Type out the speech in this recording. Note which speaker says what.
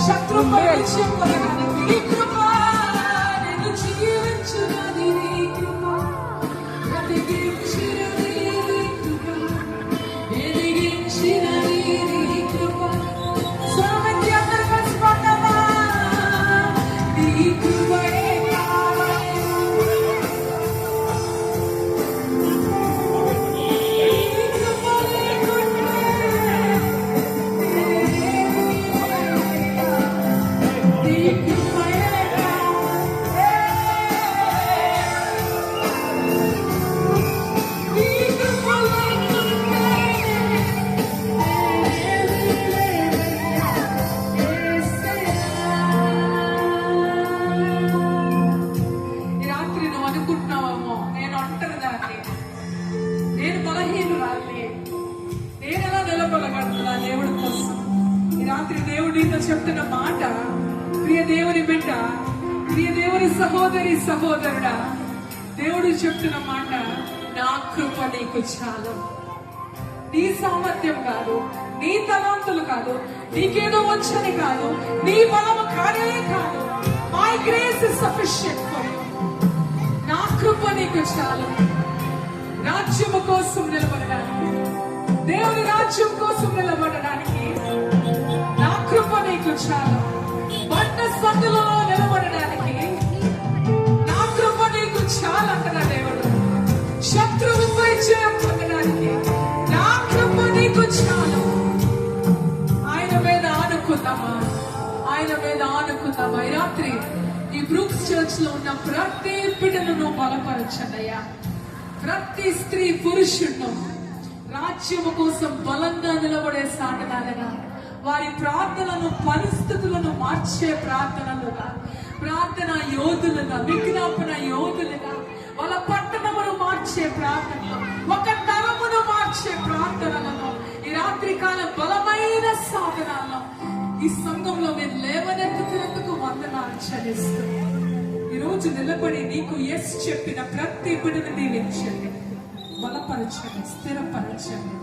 Speaker 1: శత్రువుపై విజయం పొందడానికి నీ కృప, నేను జీవించున్నది నీ కృప, ఎదిగించినది నీ కృప, ఎదిగించినది నీ కృప. స్వరమెత్తి అందరూ కలిసి పాడదామా? నీ కృపయే దేవుడి కోసం. ఈ రాత్రి దేవుడితో చెప్తున్న మాట, ప్రియ దేవుని బిడ్డ, ప్రియ దేవుని సహోదరి సహోదరుడా, దేవుడు చెప్తున్న మాట, నా కృప నీకు చాలు. నీ సామర్థ్యం కాదు, నీ తలాంతులు కాదు, నీకేదో వచ్చని కాదు, నీ బలము కానే కాదు. My grace is sufficient for you. నా కృప నీకు చాలు. రాజ్యము కోసం నిలబడడానికి, దేవుని రాజ్యం కోసం నిలబడడానికి నా కృప నీకు చాలు. బండ సందులో నిలబడడానికి నా కృప నీకు చాలు అంటున్నా దేవుడు. శత్రువుపై జయం పొందడానికి నా కృప నీకు చాలు. ఆయన మీద ఆనుకుందామా? ఆయన మీద ఆనుకుందామా? ఈ రాత్రి ఈ బ్రూక్స్ చర్చ్ లో ఉన్న ప్రతి బిడ్డను బలపరచండి అయ్యా. ప్రతి స్త్రీ పురుషుడు రాజ్యము కోసం బలంగా నిలబడే సాధనాలుగా, వారి ప్రార్థనలను పరిస్థితులను మార్చే ప్రార్థనలుగా, ప్రార్థన యోధులుగా, విజ్ఞాపన యోధులుగా, వాళ్ళ పట్టణమును మార్చే ప్రార్థనలు, ఒక తరమును మార్చే ప్రార్థనలను, ఈ రాత్రి కాలం బలమైన సాధనాలను ఈ సంఘంలో మీరు లేవనెత్తుతున్నందుకు వందనాలు చెల్లిస్తూ, ఈ రోజు నిలబడి నీకు ఎస్ చెప్పిన ప్రతి బిడ్డను దీవించండి, బలపరచండి, స్థిరపరచండి.